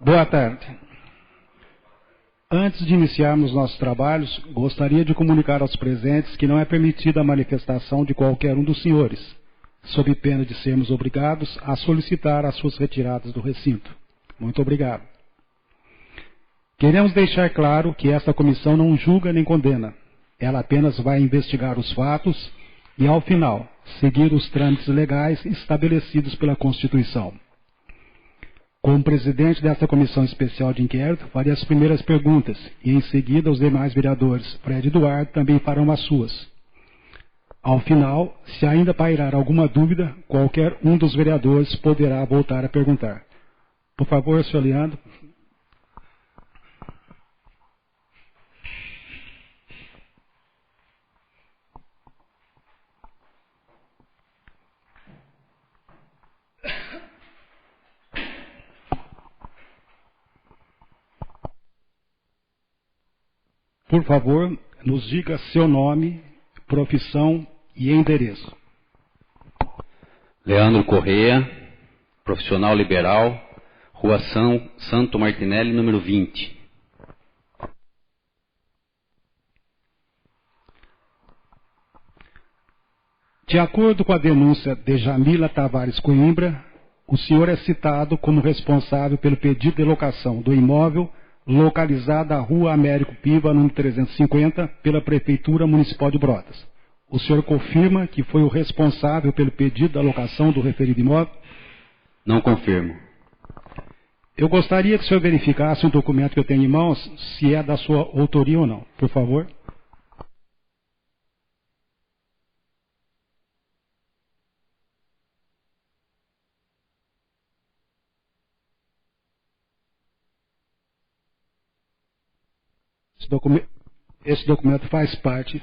Boa tarde. Antes de iniciarmos nossos trabalhos, gostaria de comunicar aos presentes que não é permitida a manifestação de qualquer um dos senhores, sob pena de sermos obrigados a solicitar as suas retiradas do recinto. Muito obrigado. Queremos deixar claro que esta comissão não julga nem condena. Ela apenas vai investigar os fatos e, ao final, seguir os trâmites legais estabelecidos pela Constituição. Como presidente desta comissão especial de inquérito, farei as primeiras perguntas e, em seguida, os demais vereadores, Fred e Eduardo, também farão as suas. Ao final, se ainda pairar alguma dúvida, qualquer um dos vereadores poderá voltar a perguntar. Por favor, senhor Leandro. Por favor, nos diga seu nome, profissão e endereço. Leandro Correia, profissional liberal, Rua Santo Martinelli, número 20. De acordo com a denúncia de Jamila Tavares Coimbra, o senhor é citado como responsável pelo pedido de locação do imóvel localizada à Rua Américo Piva, número 350, pela Prefeitura Municipal de Brotas. O senhor confirma que foi o responsável pelo pedido da locação do referido imóvel? Não confirmo. Eu gostaria que o senhor verificasse um documento que eu tenho em mãos, se é da sua autoria ou não, por favor. Esse documento faz parte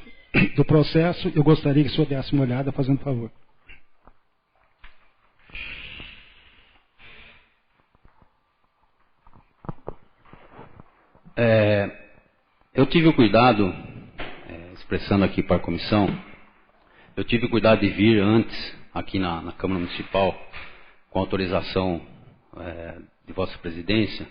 do processo. Eu gostaria que o senhor desse uma olhada, fazendo favor. Eu tive o cuidado, expressando aqui para a comissão, eu tive o cuidado de vir antes, aqui na Câmara Municipal, com autorização de Vossa Presidência,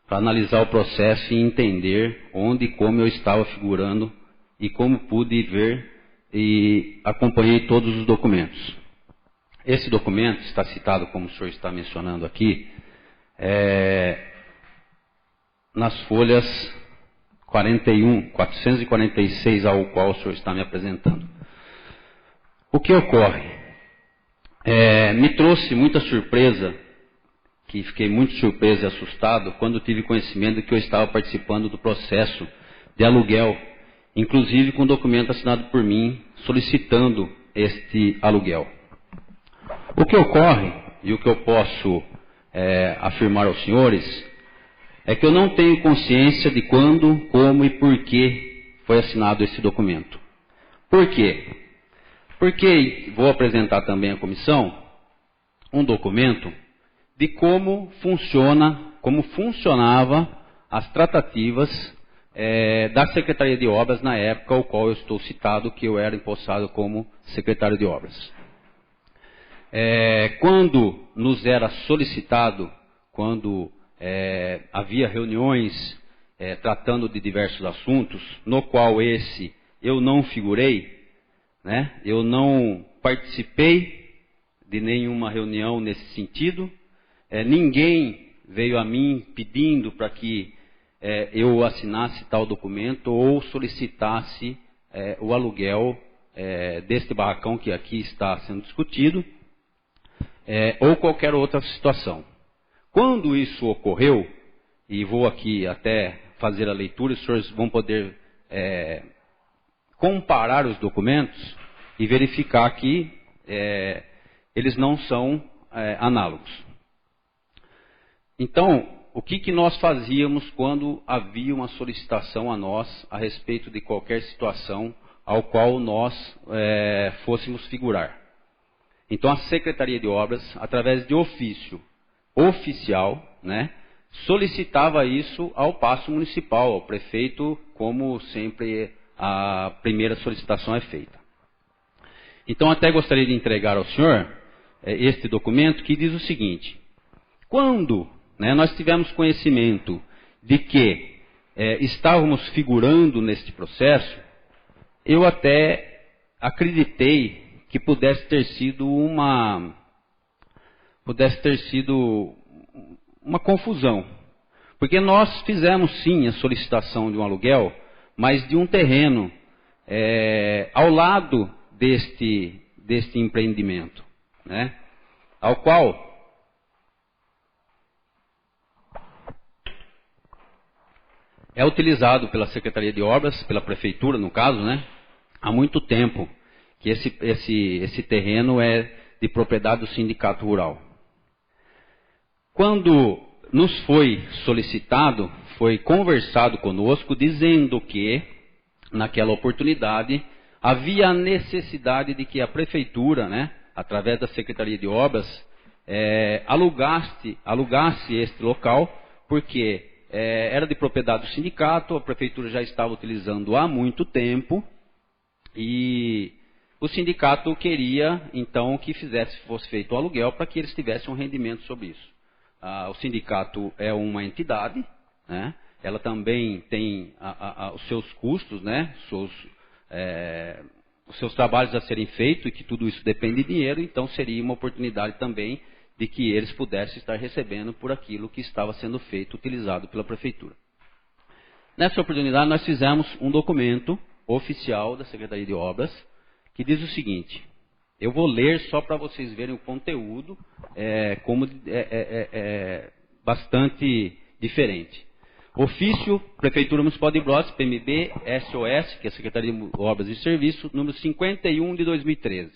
para analisar o processo e entender onde e como eu estava figurando e como pude ver e acompanhei todos os documentos. Esse documento está citado, como o senhor está mencionando aqui, nas folhas 446 ao qual o senhor está me apresentando. O que ocorre? Me trouxe muita surpresa, que fiquei muito surpreso e assustado quando tive conhecimento de que eu estava participando do processo de aluguel, inclusive com um documento assinado por mim solicitando este aluguel. O que ocorre, e o que eu posso afirmar aos senhores, é que eu não tenho consciência de quando, como e por que foi assinado esse documento. Por quê? Porque vou apresentar também à comissão um documento de como funcionava as tratativas da Secretaria de Obras na época ao qual eu estou citado, que eu era empossado como secretário de Obras. Quando nos era solicitado, quando havia reuniões tratando de diversos assuntos, no qual eu não figurei, né? Eu não participei de nenhuma reunião nesse sentido. Ninguém veio a mim pedindo para que eu assinasse tal documento ou solicitasse o aluguel deste barracão que aqui está sendo discutido, ou qualquer outra situação. Quando isso ocorreu, e vou aqui até fazer a leitura, os senhores vão poder comparar os documentos e verificar que eles não são análogos. Então, o que nós fazíamos quando havia uma solicitação a nós a respeito de qualquer situação ao qual nós fôssemos figurar? Então, a Secretaria de Obras, através de ofício oficial, né, solicitava isso ao Paço Municipal, ao prefeito, como sempre a primeira solicitação é feita. Então, até gostaria de entregar ao senhor este documento que diz o seguinte: quando né, nós tivemos conhecimento de que estávamos figurando neste processo, eu até acreditei que pudesse ter sido uma confusão. Porque nós fizemos sim a solicitação de um aluguel, mas de um terreno ao lado deste empreendimento, né, ao qual é utilizado pela Secretaria de Obras, pela Prefeitura no caso, né, há muito tempo, que esse terreno é de propriedade do Sindicato Rural. Quando nos foi solicitado, foi conversado conosco, dizendo que, naquela oportunidade, havia a necessidade de que a Prefeitura, né, através da Secretaria de Obras, alugasse este local, porque era de propriedade do sindicato, a Prefeitura já estava utilizando há muito tempo, e o sindicato queria, então, que fosse feito o aluguel para que eles tivessem um rendimento sobre isso. O sindicato é uma entidade, né? Ela também tem os seus custos, né? Os seus trabalhos a serem feitos, e que tudo isso depende de dinheiro, então seria uma oportunidade também de que eles pudessem estar recebendo por aquilo que estava sendo feito, utilizado pela Prefeitura. Nessa oportunidade, nós fizemos um documento oficial da Secretaria de Obras, que diz o seguinte, eu vou ler só para vocês verem o conteúdo, bastante diferente. Ofício, Prefeitura Municipal de Brotas, PMB, SOS, que é a Secretaria de Obras e Serviços, número 51 de 2013.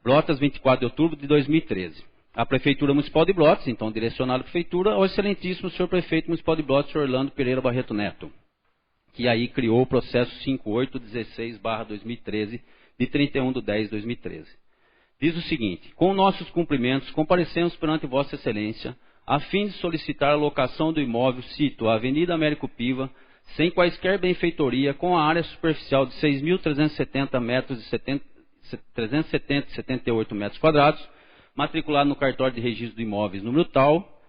Brotas, 24 de outubro de 2013. A Prefeitura Municipal de Brotas, então direcionado à Prefeitura, ao excelentíssimo senhor Prefeito Municipal de Brotas, senhor Orlando Pereira Barreto Neto, que aí criou o processo 5816/2013, de 31 de 10 de 2013. Diz o seguinte, com nossos cumprimentos, comparecemos perante Vossa Excelência, a fim de solicitar a locação do imóvel, cito, a Avenida Américo Piva, sem quaisquer benfeitoria, com a área superficial de 6.370 metros e 378 metros quadrados, matriculado no cartório de registro de imóveis número tal,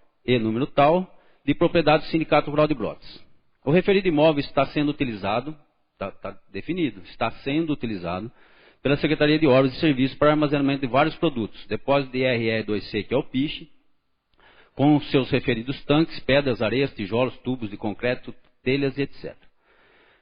de propriedade do Sindicato Rural de Brotas. O referido imóvel está sendo utilizado, está definido, está sendo utilizado pela Secretaria de Obras e Serviços para armazenamento de vários produtos, depósito de RE2C, que é o piche, com os seus referidos tanques, pedras, areias, tijolos, tubos de concreto, telhas e etc.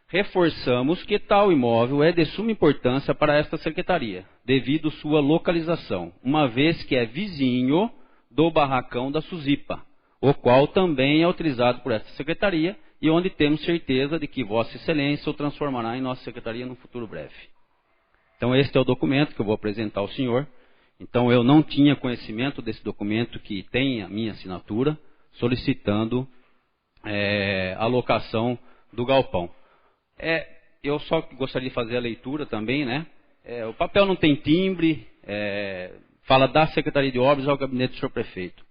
Reforçamos que tal imóvel é de suma importância para esta Secretaria, devido sua localização, uma vez que é vizinho do barracão da Suzipa, o qual também é utilizado por esta Secretaria e onde temos certeza de que Vossa Excelência o transformará em nossa Secretaria no futuro breve. Então, este é o documento que eu vou apresentar ao senhor. Então, eu não tinha conhecimento desse documento que tem a minha assinatura, solicitando a locação do galpão. Eu só gostaria de fazer a leitura também, né? O papel não tem timbre, fala da Secretaria de Obras ao gabinete do senhor prefeito.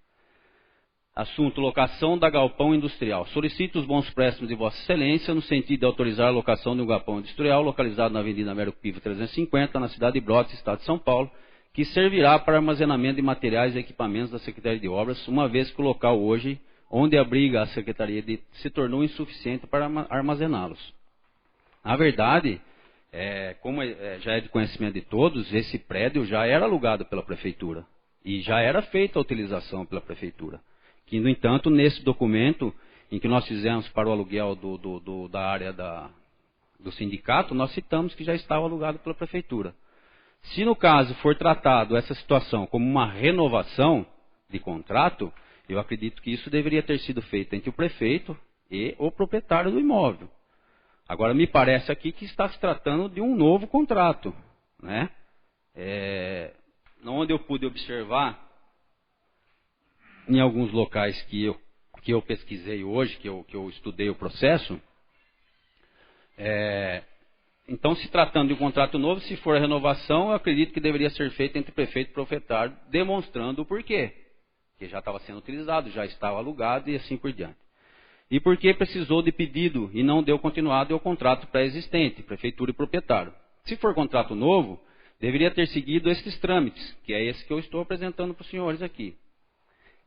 Assunto, locação da galpão industrial. Solicito os bons préstimos de Vossa Excelência no sentido de autorizar a locação de um galpão industrial localizado na Avenida Américo Piva 350, na cidade de Brotas, Estado de São Paulo, que servirá para armazenamento de materiais e equipamentos da Secretaria de Obras, uma vez que o local hoje, onde abriga a Secretaria, se tornou insuficiente para armazená-los. Na verdade, como já é de conhecimento de todos, esse prédio já era alugado pela Prefeitura e já era feita a utilização pela Prefeitura. Que, no entanto, nesse documento em que nós fizemos para o aluguel da área do sindicato, nós citamos que já estava alugado pela Prefeitura. Se, no caso, for tratado essa situação como uma renovação de contrato, eu acredito que isso deveria ter sido feito entre o prefeito e o proprietário do imóvel. Agora, me parece aqui que está se tratando de um novo contrato, né? Onde eu pude observar, em alguns locais que eu pesquisei hoje, que eu estudei o processo, então, se tratando de um contrato novo, se for a renovação, eu acredito que deveria ser feita entre prefeito e proprietário, demonstrando o porquê. Que já estava sendo utilizado, já estava alugado e assim por diante. E por que precisou de pedido e não deu continuidade ao contrato pré-existente, prefeitura e proprietário. Se for contrato novo, deveria ter seguido esses trâmites, que é esse que eu estou apresentando para os senhores aqui.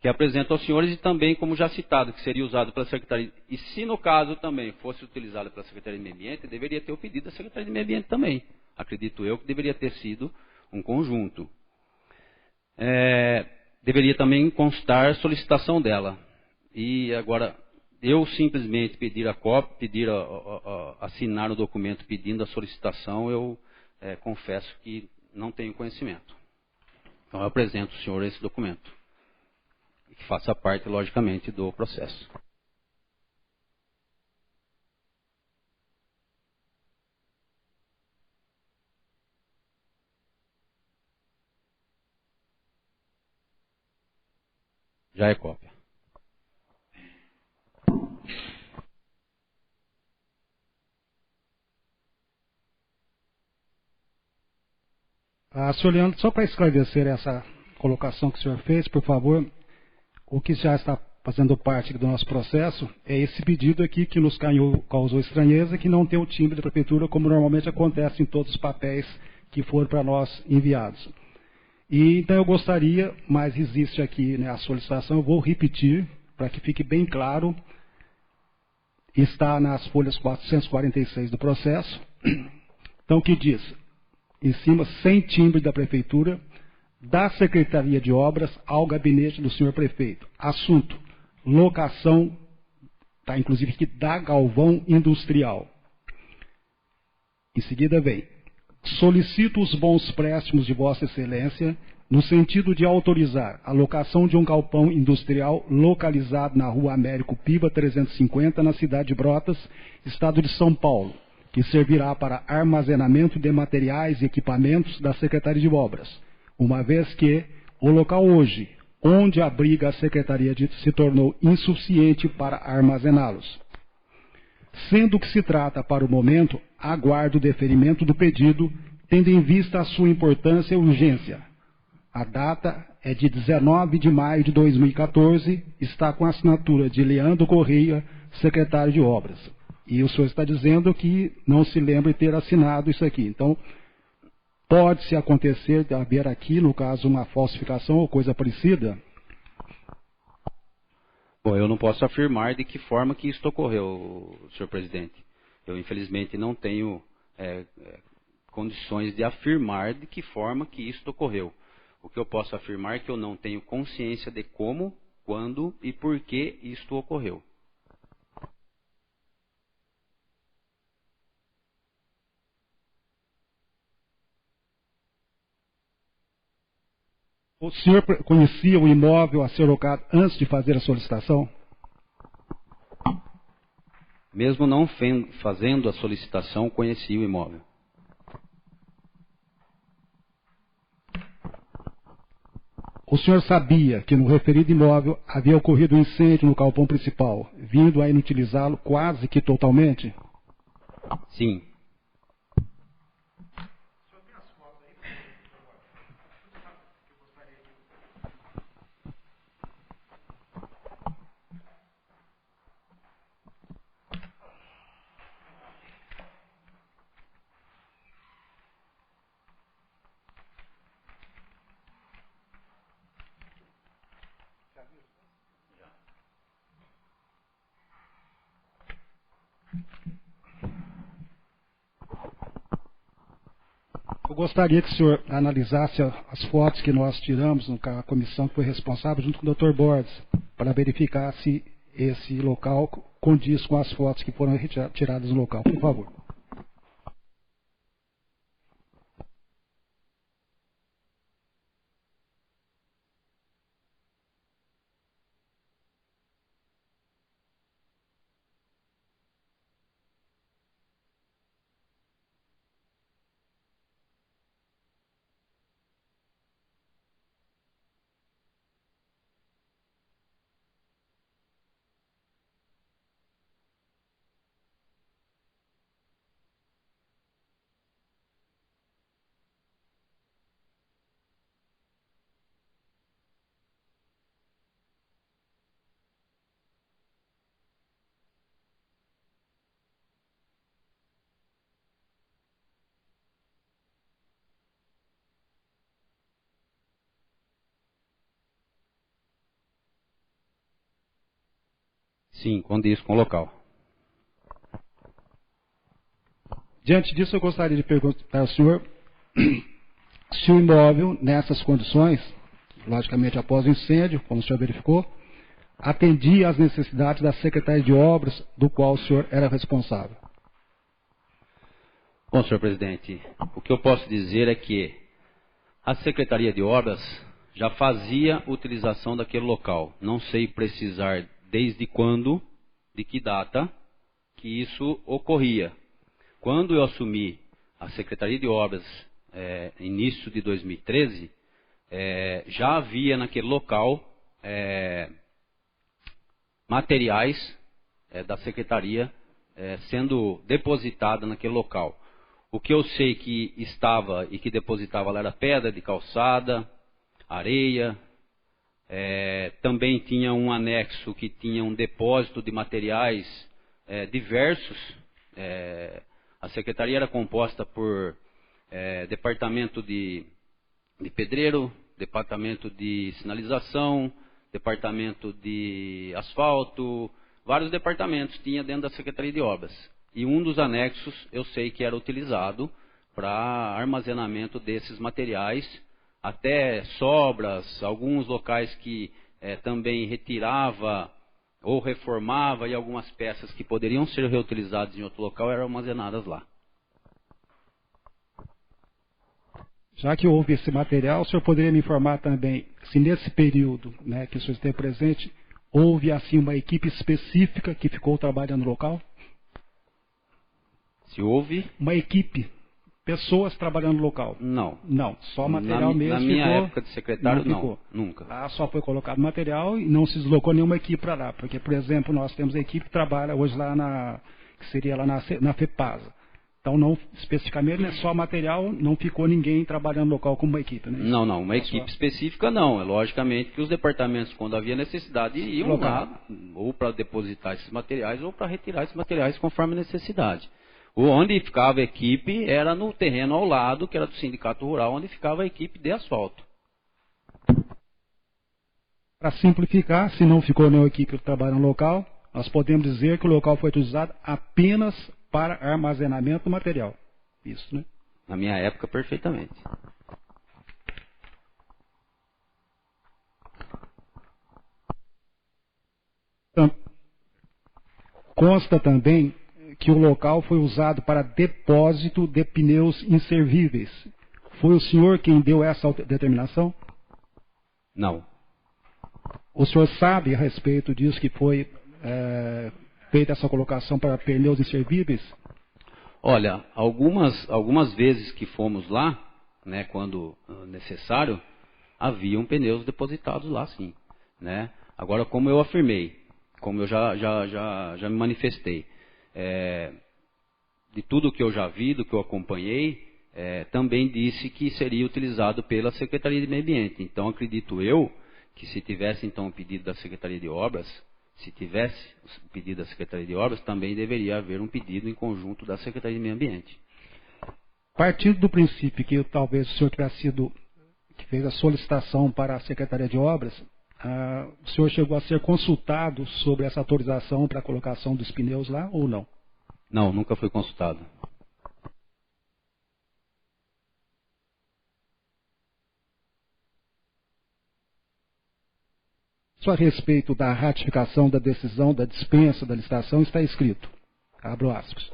que apresento aos senhores, e também, como já citado, que seria usado pela Secretaria, e se no caso também fosse utilizado pela Secretaria de Meio Ambiente, deveria ter o pedido da Secretaria de Meio Ambiente também. Acredito eu que deveria ter sido um conjunto. Deveria também constar solicitação dela. E agora, eu simplesmente pedir a cópia, assinar o documento pedindo a solicitação, eu confesso que não tenho conhecimento. Então eu apresento ao senhor esse documento, que faça parte, logicamente, do processo. Já é cópia. Senhor Leandro, só para esclarecer essa colocação que o senhor fez, por favor, o que já está fazendo parte do nosso processo é esse pedido aqui que nos causou estranheza, que não tem o timbre da prefeitura, como normalmente acontece em todos os papéis que foram para nós enviados. E então eu gostaria, mas existe aqui, né, a solicitação, eu vou repetir para que fique bem claro, está nas folhas 446 do processo, então que diz, em cima, sem timbre da prefeitura, da Secretaria de Obras ao gabinete do senhor prefeito. Assunto, locação, está inclusive aqui, da Galvão Industrial. Em seguida vem, solicito os bons préstimos de Vossa Excelência, no sentido de autorizar a locação de um galpão industrial localizado na Rua Américo Piva 350, na cidade de Brotas, estado de São Paulo, que servirá para armazenamento de materiais e equipamentos da Secretaria de Obras, uma vez que o local hoje, onde abriga a Secretaria se tornou insuficiente para armazená-los. Sendo que se trata, para o momento, aguardo o deferimento do pedido, tendo em vista a sua importância e urgência. A data é de 19 de maio de 2014, está com a assinatura de Leandro Correia, secretário de Obras. E o senhor está dizendo que não se lembra de ter assinado isso aqui. Então, pode-se acontecer de haver aqui, no caso, uma falsificação ou coisa parecida? Bom, eu não posso afirmar de que forma que isso ocorreu, senhor presidente. Eu, infelizmente, não tenho condições de afirmar de que forma que isso ocorreu. O que eu posso afirmar é que eu não tenho consciência de como, quando e por que isto ocorreu. O senhor conhecia o imóvel a ser locado antes de fazer a solicitação? Mesmo não fazendo a solicitação, conheci o imóvel. O senhor sabia que no referido imóvel havia ocorrido um incêndio no galpão principal, vindo a inutilizá-lo quase que totalmente? Sim. Eu gostaria que o senhor analisasse as fotos que nós tiramos na comissão que foi responsável, junto com o Dr. Borges, para verificar se esse local condiz com as fotos que foram tiradas no local. Por favor. Sim, condiz com o local. Diante disso, eu gostaria de perguntar ao senhor se o imóvel, nessas condições, logicamente após o incêndio, como o senhor verificou, atendia às necessidades da Secretaria de Obras, do qual o senhor era responsável. Bom, senhor presidente, o que eu posso dizer é que a Secretaria de Obras já fazia utilização daquele local. Não sei precisar desde quando, de que data, que isso ocorria. Quando eu assumi a Secretaria de Obras, início de 2013, já havia naquele local materiais da Secretaria sendo depositada naquele local. O que eu sei que estava e que depositava lá era pedra de calçada, areia, também tinha um anexo que tinha um depósito de materiais diversos. A secretaria era composta por departamento de pedreiro, departamento de sinalização, departamento de asfalto, vários departamentos tinha dentro da Secretaria de Obras. E um dos anexos eu sei que era utilizado para armazenamento desses materiais, até sobras, alguns locais que também retirava ou reformava e algumas peças que poderiam ser reutilizadas em outro local eram armazenadas lá. Já que houve esse material, o senhor poderia me informar também se nesse período, né, que o senhor esteve presente, houve assim uma equipe específica que ficou trabalhando no local? Se houve? Uma equipe, pessoas trabalhando no local? Não. Não, só material mesmo. Na minha época de secretário, não, nunca. Lá só foi colocado material e não se deslocou nenhuma equipe para lá. Porque, por exemplo, nós temos a equipe que trabalha hoje lá que seria lá na FEPASA. Então, não, especificamente, é só material, não ficou ninguém trabalhando no local como uma equipe, né? Não, uma equipe específica não. É logicamente que os departamentos, quando havia necessidade, iam lá, ou para depositar esses materiais, ou para retirar esses materiais conforme a necessidade. Onde ficava a equipe era no terreno ao lado, que era do Sindicato Rural, onde ficava a equipe de asfalto. Para simplificar, se não ficou nenhuma equipe que trabalha no local, nós podemos dizer que o local foi utilizado apenas para armazenamento do material. Isso, né? Na minha época, perfeitamente. Consta também que o local foi usado para depósito de pneus inservíveis. Foi o senhor quem deu essa determinação? Não. O senhor sabe a respeito disso, que foi feita essa colocação para pneus inservíveis? Olha, algumas vezes que fomos lá, né, quando necessário, haviam pneus depositados lá, sim. Né? Agora, como eu afirmei, como eu já me manifestei, de tudo que eu já vi, do que eu acompanhei, também disse que seria utilizado pela Secretaria de Meio Ambiente. Então, acredito eu que se tivesse então um pedido da Secretaria de Obras, também deveria haver um pedido em conjunto da Secretaria de Meio Ambiente. Partindo do princípio que talvez o senhor que fez a solicitação para a Secretaria de Obras, o senhor chegou a ser consultado sobre essa autorização para a colocação dos pneus lá ou não? Não, nunca fui consultado. Só a respeito da ratificação da decisão da dispensa da licitação está escrito, abro aspas,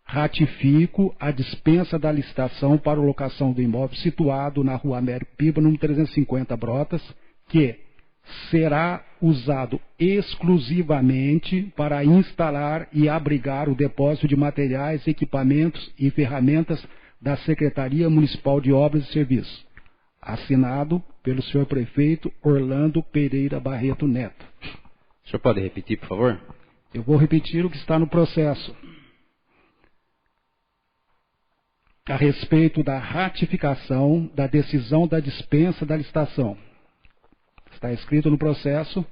ratifico a dispensa da licitação para a locação do imóvel situado na Rua Américo Piva, número 350 Brotas, que será usado exclusivamente para instalar e abrigar o depósito de materiais, equipamentos e ferramentas da Secretaria Municipal de Obras e Serviços. Assinado pelo senhor prefeito Orlando Pereira Barreto Neto. O senhor pode repetir, por favor? Eu vou repetir o que está no processo. A respeito da ratificação da decisão da dispensa da licitação. Está escrito no processo: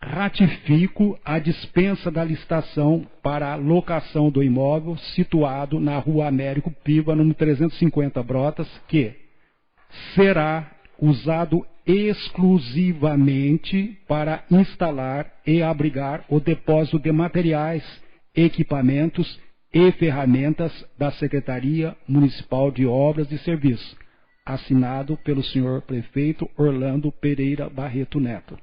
ratifico a dispensa da licitação para a locação do imóvel situado na Rua Américo Piva, número 350 Brotas, que será usado exclusivamente para instalar e abrigar o depósito de materiais, equipamentos e ferramentas da Secretaria Municipal de Obras e Serviços, assinado pelo senhor prefeito Orlando Pereira Barreto Neto.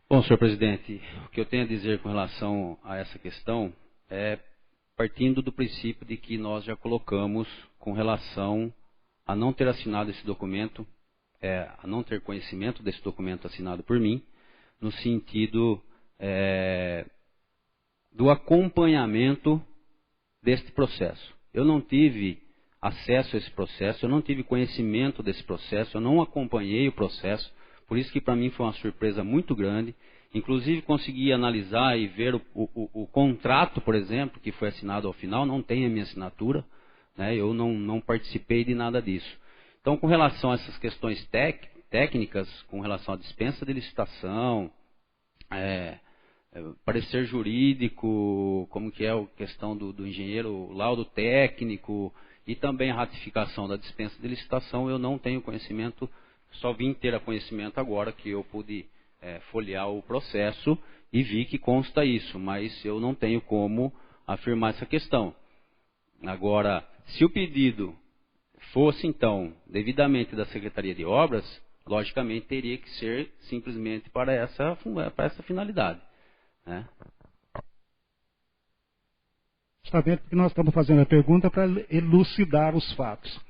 Bom, senhor presidente, o que eu tenho a dizer com relação a essa questão é partindo do princípio de que nós já colocamos com relação a não ter assinado esse documento, a não ter conhecimento desse documento assinado por mim, no sentido do acompanhamento deste processo. Eu não tive acesso a esse processo, eu não tive conhecimento desse processo, eu não acompanhei o processo, por isso que para mim foi uma surpresa muito grande. Inclusive consegui analisar e ver o contrato, por exemplo, que foi assinado ao final, não tem a minha assinatura, né? Eu não participei de nada disso. Então, com relação a essas questões técnicas, com relação à dispensa de licitação, parecer jurídico, como que é a questão do engenheiro, laudo técnico e também a ratificação da dispensa de licitação, eu não tenho conhecimento, só vim ter a conhecimento agora que eu pude folhear o processo e vi que consta isso, mas eu não tenho como afirmar essa questão. Agora, se o pedido fosse, então, devidamente da Secretaria de Obras, logicamente teria que ser simplesmente para essa finalidade, né? Justamente porque nós estamos fazendo a pergunta para elucidar os fatos.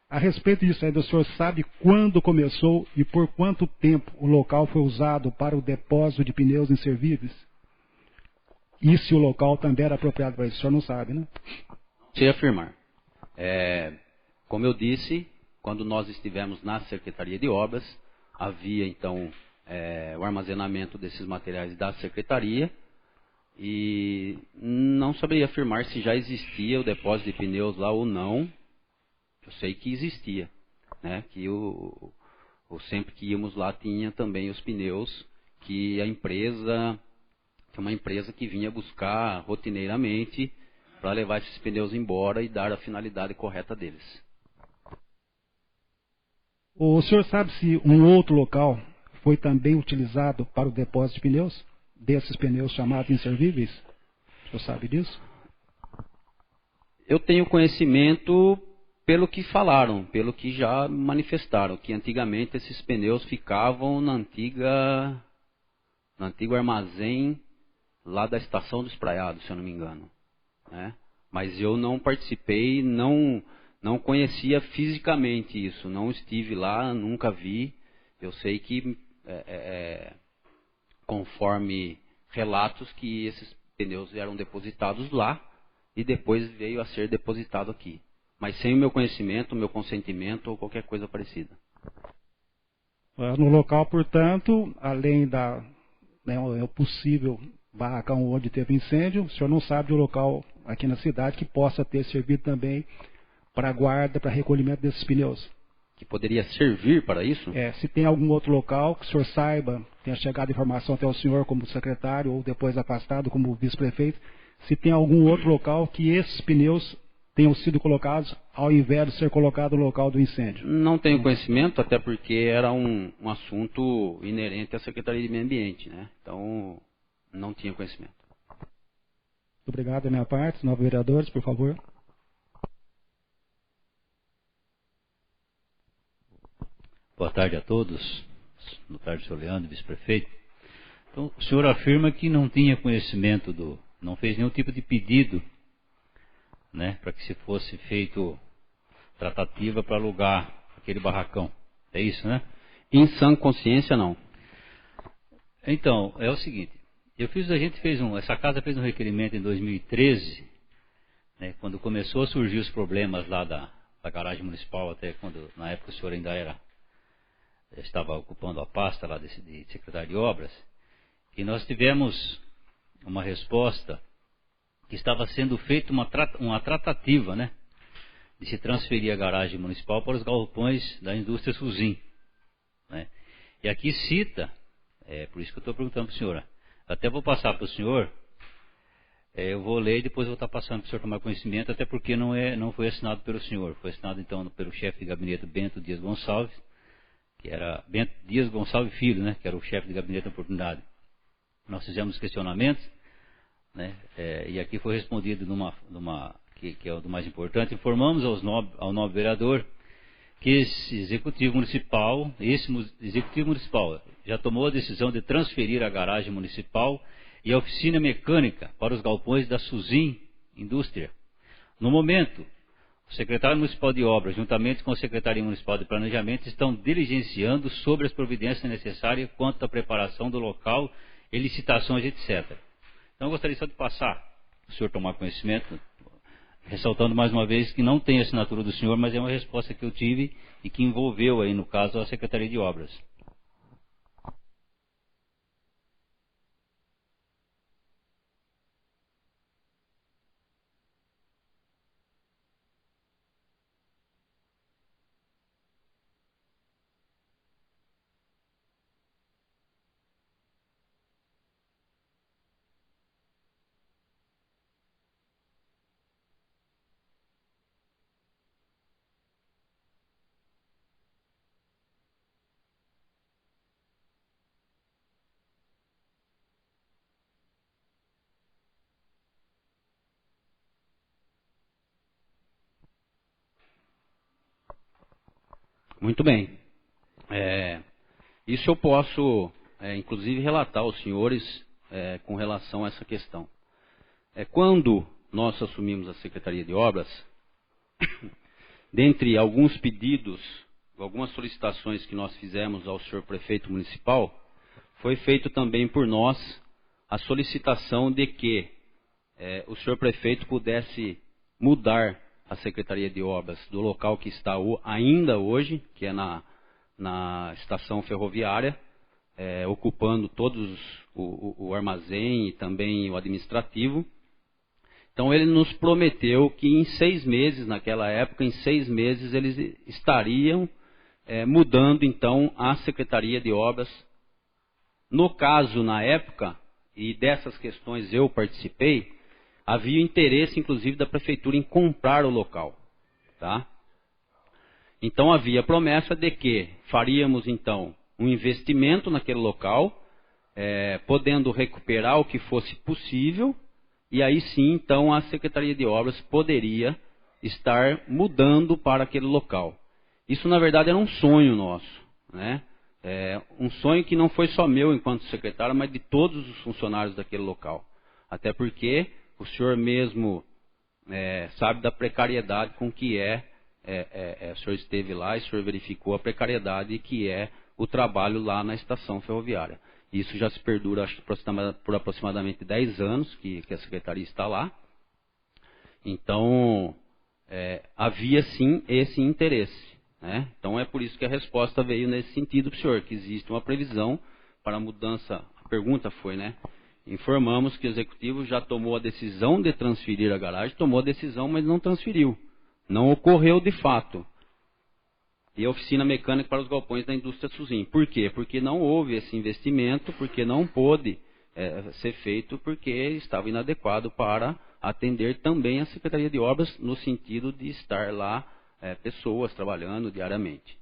A respeito disso ainda, o senhor sabe quando começou e por quanto tempo o local foi usado para o depósito de pneus inservíveis? E se o local também era apropriado para isso? O senhor não sabe, né? Sei afirmar. Como eu disse, quando nós estivemos na Secretaria de Obras, havia então o armazenamento desses materiais da Secretaria e não saberia afirmar se já existia o depósito de pneus lá ou não. Eu sei que existia, né? Que sempre que íamos lá tinha também os pneus que a empresa, que é uma empresa que vinha buscar rotineiramente para levar esses pneus embora e dar a finalidade correta deles. O senhor sabe se um outro local foi também utilizado para o depósito de pneus? Desses pneus chamados inservíveis? O senhor sabe disso? Eu tenho conhecimento pelo que falaram, pelo que já manifestaram, que antigamente esses pneus ficavam no antigo armazém lá da Estação do Espraiado, se eu não me engano, né? Mas eu não participei, não conhecia fisicamente isso, não estive lá, nunca vi. Eu sei que, conforme relatos, que esses pneus eram depositados lá e depois veio a ser depositado aqui. Mas sem o meu conhecimento, o meu consentimento ou qualquer coisa parecida. No local, portanto, além o possível barracão onde teve incêndio, o senhor não sabe de um local aqui na cidade que possa ter servido também para guarda, para recolhimento desses pneus? Que poderia servir para isso? Se tem algum outro local que o senhor saiba, tenha chegado informação até o senhor como secretário ou depois afastado como vice-prefeito, se tem algum outro local que esses pneus tenham sido colocados ao invés de ser colocado no local do incêndio? Não tenho conhecimento, até porque era um assunto inerente à Secretaria de Meio Ambiente, né? Então, não tinha conhecimento. Muito obrigado da minha parte. Novos vereadores, por favor. Boa tarde a todos. Boa tarde, senhor Leandro, vice-prefeito. Então, o senhor afirma que não tinha conhecimento não fez nenhum tipo de pedido, né, para que se fosse feito tratativa para alugar aquele barracão. É isso, né? Em sã consciência, não. Então, é o seguinte, essa casa fez um requerimento em 2013, né, quando começou a surgir os problemas lá da garagem municipal, até quando, na época, o senhor ainda estava ocupando a pasta lá de secretário de obras, e nós tivemos uma resposta que estava sendo feita uma tratativa, né, de se transferir a garagem municipal para os galpões da indústria Suzin, né? E aqui cita, por isso que eu estou perguntando para o senhor, até vou passar para o senhor, eu vou ler e depois vou estar passando para o senhor tomar conhecimento, até porque não foi assinado pelo senhor, foi assinado então pelo chefe de gabinete Bento Dias Gonçalves, que era Bento Dias Gonçalves Filho, né, que era o chefe de gabinete da oportunidade. Nós fizemos questionamentos, né, e aqui foi respondido que é o do mais importante. Informamos ao nobre vereador que esse executivo municipal já tomou a decisão de transferir a garagem municipal e a oficina mecânica para os galpões da Suzin Indústria. No momento, o secretário municipal de obras, juntamente com a Secretaria Municipal de Planejamento, estão diligenciando sobre as providências necessárias quanto à preparação do local e licitações, etc. Então, eu gostaria só de passar, o senhor tomar conhecimento, ressaltando mais uma vez que não tem a assinatura do senhor, mas é uma resposta que eu tive e que envolveu aí, no caso, a Secretaria de Obras. Muito bem. Isso eu posso, inclusive, relatar aos senhores com relação a essa questão. Quando nós assumimos a Secretaria de Obras, dentre alguns pedidos, algumas solicitações que nós fizemos ao senhor prefeito municipal, foi feito também por nós a solicitação de que o senhor prefeito pudesse mudar a Secretaria de Obras do local que está ainda hoje, que é na estação ferroviária, ocupando todos o armazém e também o administrativo. Então ele nos prometeu que em 6 meses, naquela época, em 6 meses eles estariam mudando então a Secretaria de Obras. No caso, na época, e dessas questões eu participei, havia interesse, inclusive, da prefeitura em comprar o local. Tá? Então havia a promessa de que faríamos, então, um investimento naquele local, podendo recuperar o que fosse possível, e aí sim, então, a Secretaria de Obras poderia estar mudando para aquele local. Isso, na verdade, era um sonho nosso, né? Um sonho que não foi só meu enquanto secretário, mas de todos os funcionários daquele local. Até porque o senhor mesmo sabe da precariedade com que o senhor esteve lá e o senhor verificou a precariedade que é o trabalho lá na estação ferroviária. Isso já se perdura, acho que por aproximadamente 10 anos que a secretaria está lá. Então, havia sim esse interesse. Né? Então é por isso que a resposta veio nesse sentido para o senhor, que existe uma previsão para a mudança. A pergunta foi, né? Informamos que o executivo já tomou a decisão de transferir a garagem, tomou a decisão, mas não transferiu. Não ocorreu de fato. E a oficina mecânica para os galpões da indústria Suzin. Por quê? Porque não houve esse investimento, porque não pôde ser feito, porque estava inadequado para atender também a Secretaria de Obras, no sentido de estar lá pessoas trabalhando diariamente.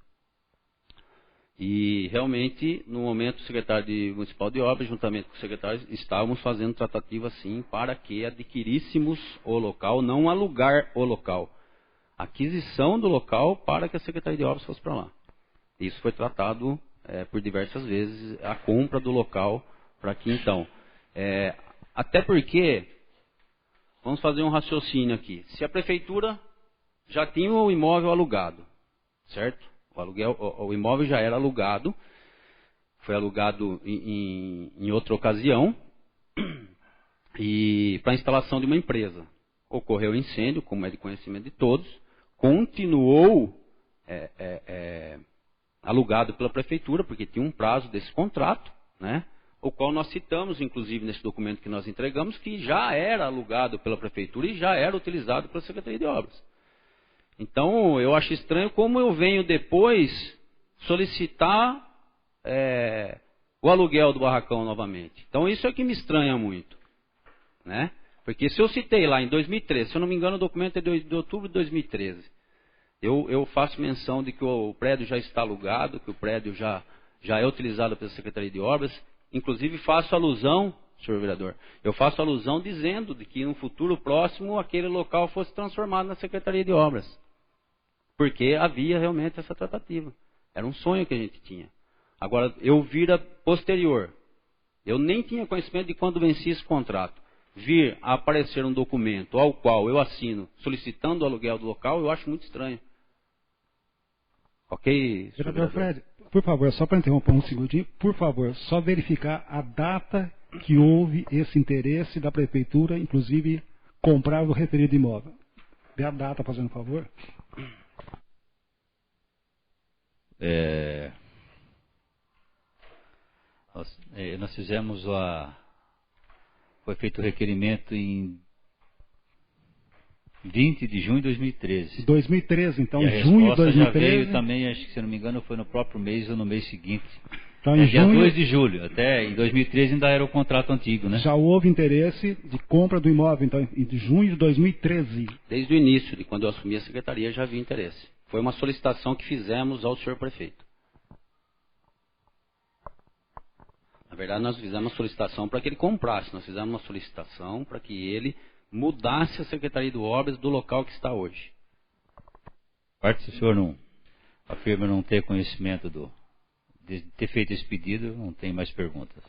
E realmente, no momento, o secretário municipal de obras, juntamente com o secretário, estávamos fazendo tratativa sim para que adquiríssemos o local, não alugar o local. Aquisição do local para que a Secretaria de Obras fosse para lá. Isso foi tratado por diversas vezes, a compra do local para que então. Até porque, vamos fazer um raciocínio aqui. Se a prefeitura já tinha o imóvel alugado, certo? O imóvel já era alugado, foi alugado em outra ocasião, e para a instalação de uma empresa. Ocorreu incêndio, como é de conhecimento de todos, continuou alugado pela prefeitura, porque tinha um prazo desse contrato, né? O qual nós citamos, inclusive, nesse documento que nós entregamos, que já era alugado pela prefeitura e já era utilizado pela Secretaria de Obras. Então, eu acho estranho como eu venho depois solicitar o aluguel do barracão novamente. Então, isso é que me estranha muito. Né? Porque se eu citei lá em 2013, se eu não me engano, o documento é de outubro de 2013. Eu faço menção de que o prédio já está alugado, que o prédio já é utilizado pela Secretaria de Obras. Inclusive faço alusão, senhor vereador, eu faço alusão dizendo de que no futuro próximo aquele local fosse transformado na Secretaria de Obras. Porque havia realmente essa tratativa. Era um sonho que a gente tinha. Agora, eu vir a posterior, eu nem tinha conhecimento de quando vencia esse contrato. Vir a aparecer um documento ao qual eu assino solicitando o aluguel do local, eu acho muito estranho. Ok, senhor Vereador vereador? Fred, por favor, só para interromper um segundinho, por favor, só verificar a data que houve esse interesse da Prefeitura, inclusive comprar o referido imóvel. Dê a data, fazendo favor. Nós fizemos foi feito o requerimento em 20 de junho de 2013. 2013, então, e a junho de resposta 2013. já veio também, acho que se não me engano, foi no próprio mês ou no mês seguinte. Então, em dia junho, 2 de julho, até em 2013 ainda era o contrato antigo, né? já houve interesse de compra do imóvel, então, em junho de 2013. Desde o início, de quando eu assumi a secretaria, já havia interesse. Foi uma solicitação que fizemos ao senhor prefeito. Na verdade, nós fizemos uma solicitação para que ele comprasse. Nós fizemos uma solicitação para que ele mudasse a Secretaria de Obras do local que está hoje. Parte se o senhor não afirma não ter conhecimento de ter feito esse pedido, não tem mais perguntas.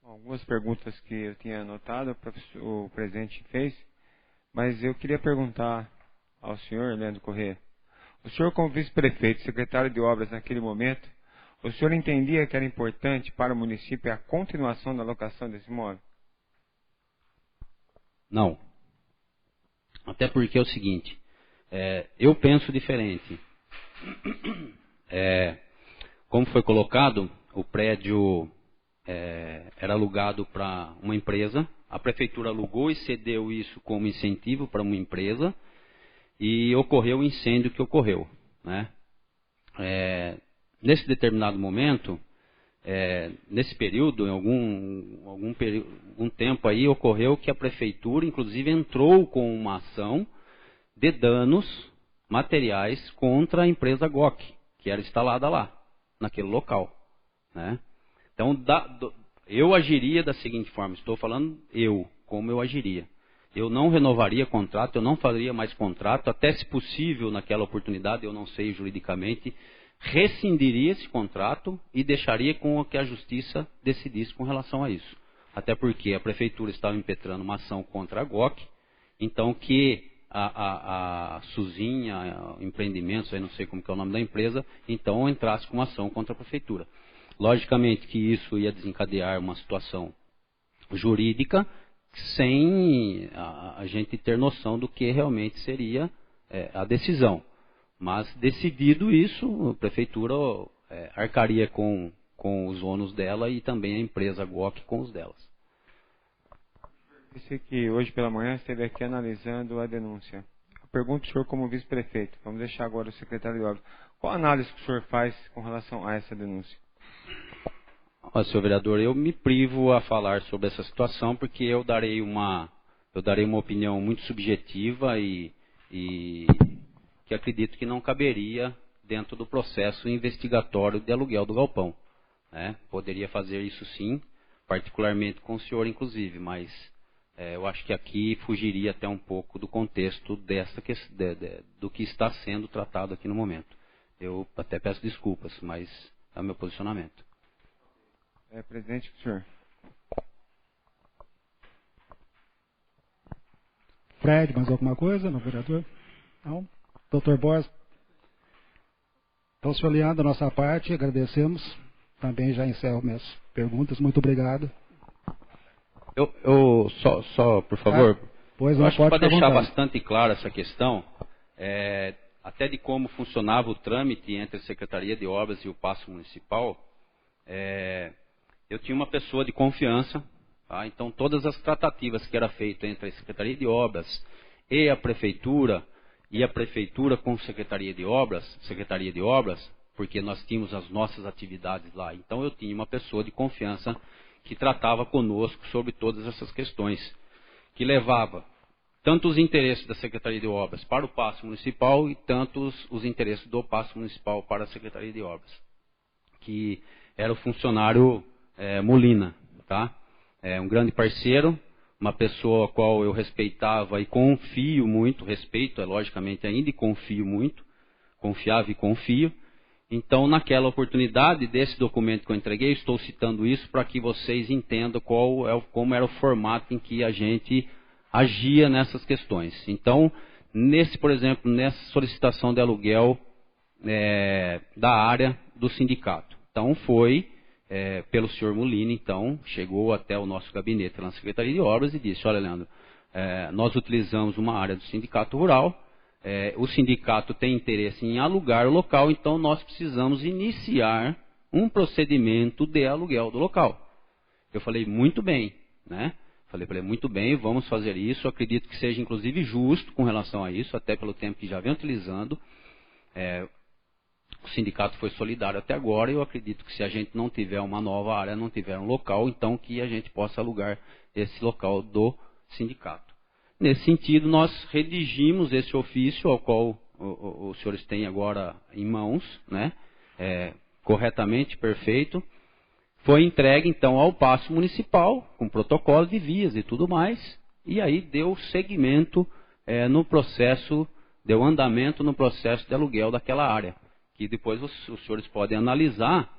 Algumas perguntas que eu tinha anotado, o presidente fez, mas eu queria perguntar ao senhor, Leandro Corrêa, o senhor como vice-prefeito, secretário de obras naquele momento, o senhor entendia que era importante para o município a continuação da locação desse imóvel? Não. Até porque é o seguinte, eu penso diferente. Como foi colocado, o prédio era alugado para uma empresa, a prefeitura alugou e cedeu isso como incentivo para uma empresa e ocorreu o incêndio que ocorreu, né? Nesse determinado momento, nesse período, em algum tempo aí, ocorreu que a prefeitura, inclusive, entrou com uma ação de danos materiais contra a empresa GOC, que era instalada lá, naquele local, né? Então, eu agiria da seguinte forma, estou falando como eu agiria. Eu não renovaria contrato, eu não faria mais contrato, até se possível, naquela oportunidade, eu não sei juridicamente, rescindiria esse contrato e deixaria com que a justiça decidisse com relação a isso. Até porque a prefeitura estava impetrando uma ação contra a GOC, então que a Suzinha Empreendimentos, aí não sei como que é o nome da empresa, então entrasse com uma ação contra a prefeitura. Logicamente que isso ia desencadear uma situação jurídica sem a gente ter noção do que realmente seria a decisão. Mas decidido isso, a prefeitura arcaria com os ônus dela e também a empresa GOC com os delas. Disse que hoje pela manhã esteve aqui analisando a denúncia. Eu pergunto ao senhor como vice-prefeito, vamos deixar agora o secretário de obras. Qual a análise que o senhor faz com relação a essa denúncia? Senhor vereador, eu me privo a falar sobre essa situação porque eu darei uma opinião muito subjetiva e que acredito que não caberia dentro do processo investigatório de aluguel do galpão, né? Poderia fazer isso sim, particularmente com o senhor inclusive, mas eu acho que aqui fugiria até um pouco do contexto do que está sendo tratado aqui no momento. Eu até peço desculpas, mas é o meu posicionamento. Presidente, senhor. Fred, mais alguma coisa, no vereador? Não? Doutor Borges? Então, senhor Leandro, da nossa parte, agradecemos. Também já encerro minhas perguntas. Muito obrigado. Só, por favor, pois não, acho que para pode deixar vontade. bastante clara essa questão, até de como funcionava o trâmite entre a Secretaria de Obras e o Paço Municipal, eu tinha uma pessoa de confiança, tá? Então todas as tratativas que eram feitas entre a Secretaria de Obras e a Prefeitura com Secretaria de Obras, porque nós tínhamos as nossas atividades lá. Então eu tinha uma pessoa de confiança que tratava conosco sobre todas essas questões, que levava tanto os interesses da Secretaria de Obras para o Paço Municipal e tanto os interesses do Paço Municipal para a Secretaria de Obras, que era o funcionário Molina, tá? Um grande parceiro, uma pessoa a qual eu respeitava e confio muito, respeito logicamente ainda e confio muito, confiava e confio. Então, naquela oportunidade desse documento que eu entreguei, estou citando isso para que vocês entendam como era o formato em que a gente agia nessas questões. Então, por exemplo, nessa solicitação de aluguel da área do sindicato. Então, foi pelo senhor Molina, então, chegou até o nosso gabinete lá na Secretaria de Obras e disse: olha, Leandro, nós utilizamos uma área do sindicato rural, o sindicato tem interesse em alugar o local, então nós precisamos iniciar um procedimento de aluguel do local. Eu falei, muito bem, né? Falei, muito bem, vamos fazer isso. Eu acredito que seja, inclusive, justo com relação a isso, até pelo tempo que já vem utilizando. O sindicato foi solidário até agora e eu acredito que se a gente não tiver uma nova área, não tiver um local, então que a gente possa alugar esse local do sindicato. Nesse sentido, nós redigimos esse ofício ao qual os senhores têm agora em mãos, né? Corretamente, perfeito. Foi entregue, então, ao Paço Municipal, com protocolo de vias e tudo mais, e aí deu seguimento no processo, deu andamento no processo de aluguel daquela área, que depois os senhores podem analisar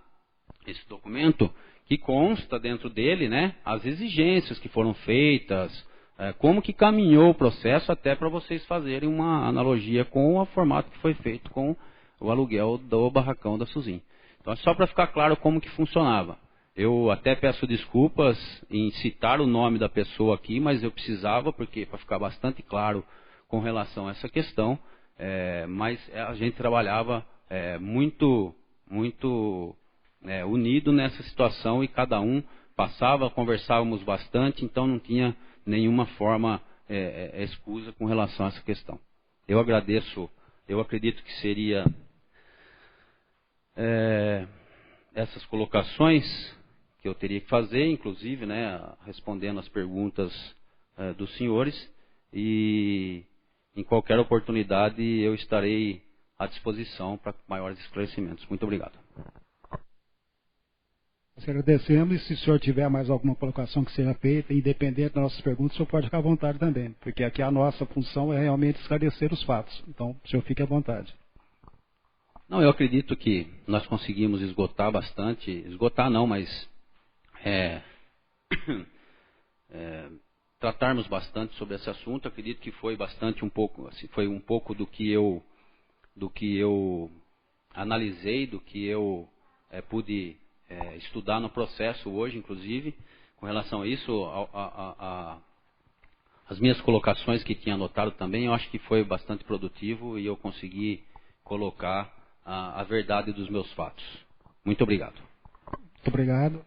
esse documento, que consta dentro dele, né, as exigências que foram feitas, como que caminhou o processo, até para vocês fazerem uma analogia com o formato que foi feito com o aluguel do barracão da Suzin. Então, é só para ficar claro como que funcionava. Eu até peço desculpas em citar o nome da pessoa aqui, mas eu precisava, porque para ficar bastante claro com relação a essa questão, mas a gente trabalhava muito unido nessa situação e cada um passava, conversávamos bastante, então não tinha nenhuma forma escusa com relação a essa questão. Eu agradeço, eu acredito que seria essas colocações que eu teria que fazer, inclusive, né, respondendo as perguntas dos senhores, e em qualquer oportunidade eu estarei à disposição para maiores esclarecimentos. Muito obrigado. Nós agradecemos, e se o senhor tiver mais alguma colocação que seja feita, independente das nossas perguntas, o senhor pode ficar à vontade também, porque aqui a nossa função é realmente esclarecer os fatos. Então, o senhor fique à vontade. Não, eu acredito que nós conseguimos esgotar bastante, esgotar não, mas tratarmos bastante sobre esse assunto. acredito que foi bastante foi um pouco do que eu analisei, do que eu pude estudar no processo hoje, inclusive, com relação a isso, as minhas colocações que tinha anotado também, eu acho que foi bastante produtivo e eu consegui colocar a verdade dos meus fatos. Muito obrigado. Muito obrigado.